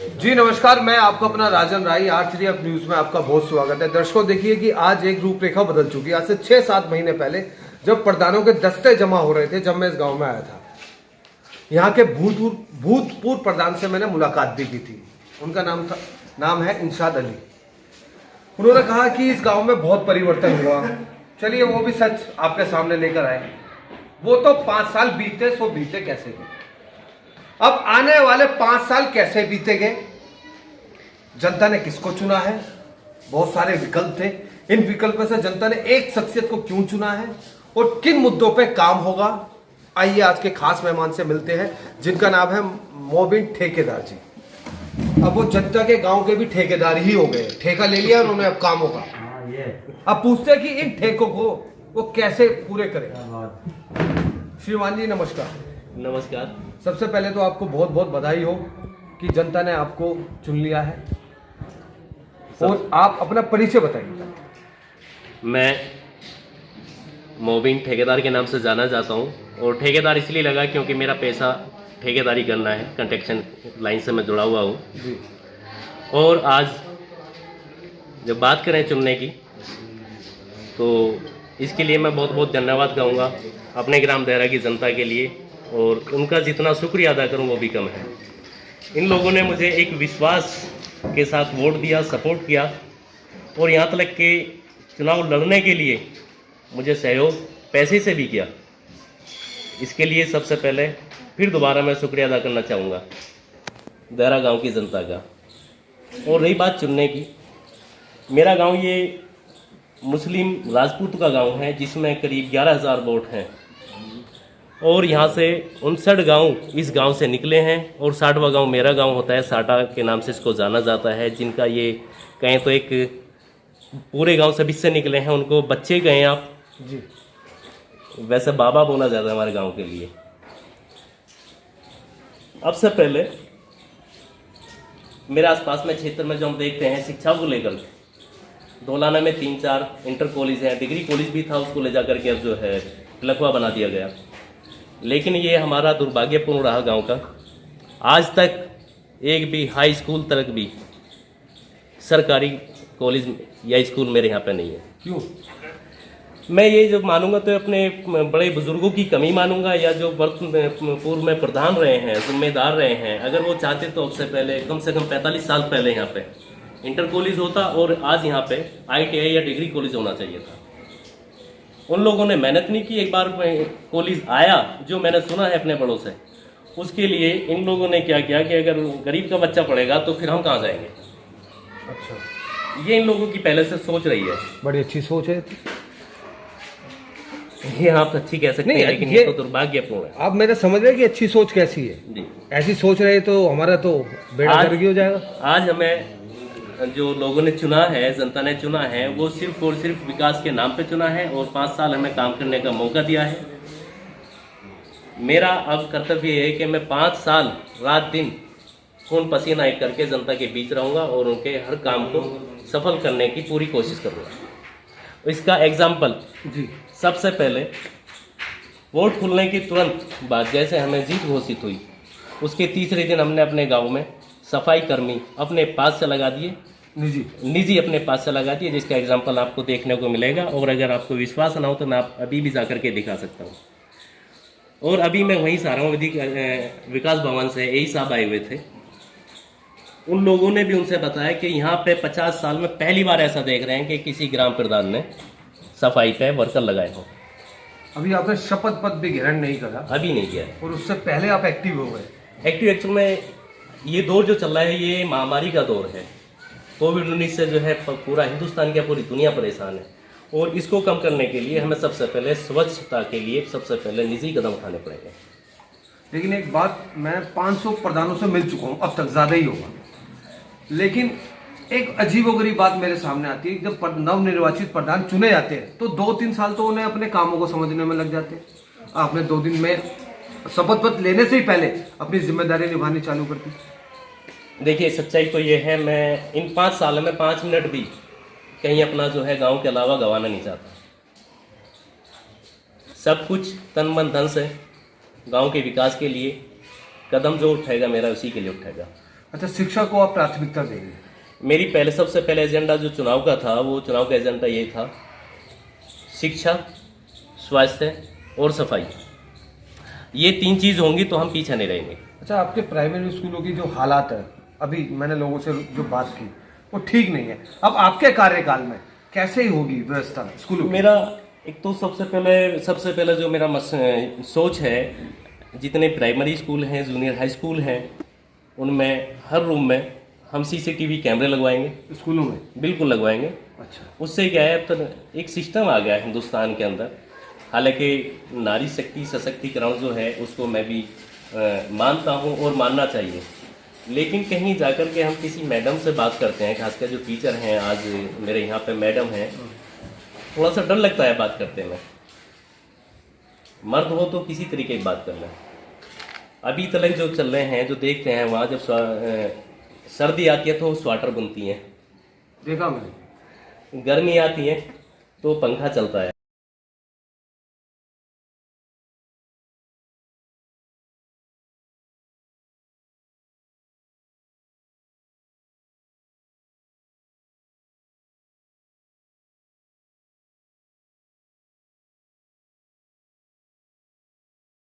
जी नमस्कार, मैं आपका अपना राजन राय R3F न्यूज में आपका बहुत स्वागत है। दर्शकों देखिए कि आज एक रूपरेखा बदल चुकी है। आज से 6-7 महीने पहले जब प्रधानों के दस्ते जमा हो रहे थे, जब मैं इस गांव में आया था, यहाँ के भूतपूर्व प्रधान से मैंने मुलाकात भी की थी। उनका नाम है इंशाद अली। उन्होंने कहा कि इस गाँव में बहुत परिवर्तन हुआ। चलिए वो भी सच आपके सामने लेकर आए। वो तो 5 साल बीते सो बीते कैसे गए, अब आने वाले 5 साल कैसे बीतेंगे, जनता ने किसको चुना है, बहुत सारे विकल्प थे। इन विकल्पों से जनता ने एक शख्सियत को क्यों चुना है और किन मुद्दों पे काम होगा, आइए आज के खास मेहमान से मिलते हैं जिनका नाम है मोबिन ठेकेदार जी। अब वो जनता के गांव के भी ठेकेदार ही हो गए, ठेका ले लिया उन्होंने अब कामों का। अब पूछते हैं कि इन ठेकों को वो कैसे पूरे करें। श्रीमान जी नमस्कार। नमस्कार। सबसे पहले तो आपको बहुत बहुत बधाई हो कि जनता ने आपको चुन लिया है। और आप अपना परिचय बताइए। मैं मोबिन ठेकेदार के नाम से जाना जाता हूँ और ठेकेदार इसलिए लगा क्योंकि मेरा पैसा ठेकेदारी करना है, कंस्ट्रक्शन लाइन से मैं जुड़ा हुआ हूँ जी। और आज जब बात करें चुनने की तो इसके लिए मैं बहुत बहुत धन्यवाद कहूँगा अपने ग्राम देहरा की जनता के लिए, और उनका जितना शुक्रिया अदा करूँ वो भी कम है। इन लोगों ने मुझे एक विश्वास के साथ वोट दिया, सपोर्ट किया और यहाँ तक के चुनाव लड़ने के लिए मुझे सहयोग पैसे से भी किया। इसके लिए सबसे पहले फिर दोबारा मैं शुक्रिया अदा करना चाहूँगा देहरा गांव की जनता का। और रही बात चुनने की, मेरा गांव ये मुस्लिम राजपूत का गांव है जिसमें करीब 11,000 वोट हैं और यहाँ से 59 गांव इस गांव से निकले हैं और 60वां गांव मेरा गांव होता है, साटा के नाम से इसको जाना जाता है, जिनका ये कहें तो एक पूरे गांव से से निकले हैं, उनको बच्चे कहें आप जी, वैसे बाबा बोला जाता है हमारे गांव के लिए। अब से पहले मेरे आसपास में क्षेत्र में जो हम देखते हैं शिक्षा को लेकर, धौलाना में 3-4 इंटर कॉलेज हैं, डिग्री कॉलेज भी था, उसको ले जा करके अब जो है लकवा बना दिया गया। लेकिन ये हमारा दुर्भाग्यपूर्ण रहा गांव का, आज तक एक भी हाई स्कूल तक भी सरकारी कॉलेज या स्कूल मेरे यहाँ पे नहीं है। क्यों? मैं ये जो मानूंगा तो अपने बड़े बुजुर्गों की कमी मानूंगा, या जो पूर्व में प्रधान रहे हैं, जिम्मेदार रहे हैं, अगर वो चाहते तो सबसे पहले कम से कम 45 साल पहले यहाँ पे इंटर कॉलेज होता और आज यहाँ पे ITI या डिग्री कॉलेज होना चाहिए था। उन लोगों ने मेहनत नहीं की। एक बार कॉलेज आया जो मैंने सुना है अपने बड़ों से, उसके लिए इन लोगों ने क्या किया कि अगर गरीब का बच्चा पढ़ेगा तो फिर हम कहाँ जाएंगे। अच्छा, ये इन लोगों की पहले से सोच रही है। बड़ी अच्छी सोच है। ये आप अच्छी कह सकते हैं, लेकिन ये तो दुर्भाग्यपूर्ण है। आप मेरा समझ रहे हैं कि अच्छी सोच कैसी है जी। ऐसी सोच रहे तो हमारा तो बेड़ा गर्क हो जाएगा। आज हमें जो लोगों ने चुना है, जनता ने चुना है, वो सिर्फ और सिर्फ विकास के नाम पे चुना है और 5 साल हमें काम करने का मौका दिया है। मेरा अब कर्तव्य है कि मैं 5 साल रात दिन खून पसीना एक करके जनता के बीच रहूँगा और उनके हर काम को सफल करने की पूरी कोशिश करूँगा। इसका एग्जाम्पल जी, सबसे पहले वोट खुलने की तुरंत बाद जैसे हमें जीत घोषित हुई, उसके तीसरे दिन हमने अपने गाँव में सफाई कर्मी अपने पास से लगा दिए, निजी अपने पास से लगा दिए, जिसका एग्जाम्पल आपको देखने को मिलेगा। और अगर आपको विश्वास ना हो तो मैं आप अभी भी जाकर के दिखा सकता हूँ। और अभी मैं वहीं से आ रहा हूँ, विकास भवन से यही साहब आए हुए थे। उन लोगों ने भी उनसे बताया कि यहाँ पे 50 साल में पहली बार ऐसा देख रहे हैं कि किसी ग्राम प्रधान ने सफाई पे वर्कर लगाए हो। अभी आपने शपथ पद भी ग्रहण नहीं करा? अभी नहीं किया। और उससे पहले आप एक्टिव हो गए? एक्टिव एक्चुअल में ये दौर जो चल रहा है ये महामारी का दौर है। कोविड-19 से जो है पूरा हिंदुस्तान क्या पूरी दुनिया परेशान है, और इसको कम करने के लिए हमें सबसे पहले स्वच्छता के लिए सबसे पहले निजी कदम उठाने पड़ेंगे। लेकिन एक बात, मैं 500 प्रधानों से मिल चुका हूँ, अब तक ज़्यादा ही होगा, लेकिन एक अजीबोगरीब बात मेरे सामने आती है। जब नवनिर्वाचित प्रधान चुने जाते हैं तो 2-3 साल तो उन्हें अपने कामों को समझने में लग जाते हैं। आपने 2 दिन में शपथ पत्र लेने से ही पहले अपनी जिम्मेदारी निभानी चालू कर दी। देखिए सच्चाई तो ये है, मैं इन 5 सालों में 5 मिनट भी कहीं अपना जो है गांव के अलावा गंवाना नहीं चाहता। सब कुछ तन मन धन से गांव के विकास के लिए कदम जो उठाएगा मेरा उसी के लिए उठाएगा। अच्छा, शिक्षा को आप प्राथमिकता देंगे? मेरी पहले सबसे पहले एजेंडा जो चुनाव का था, वो चुनाव का एजेंडा ये था, शिक्षा, स्वास्थ्य और सफाई। ये 3 चीज़ होंगी तो हम पीछे नहीं रहेंगे। अच्छा, आपके प्राइमरी स्कूलों की जो हालात है, अभी मैंने लोगों से जो बात की, वो ठीक नहीं है। अब आपके कार्यकाल में कैसे ही होगी व्यवस्था स्कूलों की? मेरा एक तो सबसे पहले जो मेरा सोच है, जितने प्राइमरी स्कूल हैं, जूनियर हाई स्कूल हैं, उनमें हर रूम में हम सीसीटीवी कैमरे लगवाएंगे। स्कूलों में? बिल्कुल लगवाएंगे। अच्छा। उससे क्या है, अब तो एक सिस्टम आ गया है हिंदुस्तान के अंदर। हालांकि नारी शक्ति सशक्तिकरण जो है उसको मैं भी मानता हूँ और मानना चाहिए, लेकिन कहीं जाकर के हम किसी मैडम से बात करते हैं, खासकर जो टीचर हैं, आज मेरे यहाँ पे मैडम हैं, थोड़ा सा डर लगता है बात करते में। मर्द हो तो किसी तरीके की बात करना। अभी तक जो चल रहे हैं, जो देखते हैं, वहाँ जब सर्दी आती है तो स्वेटर बुनती हैं, देखा मैंने। गर्मी आती है तो पंखा चलता है।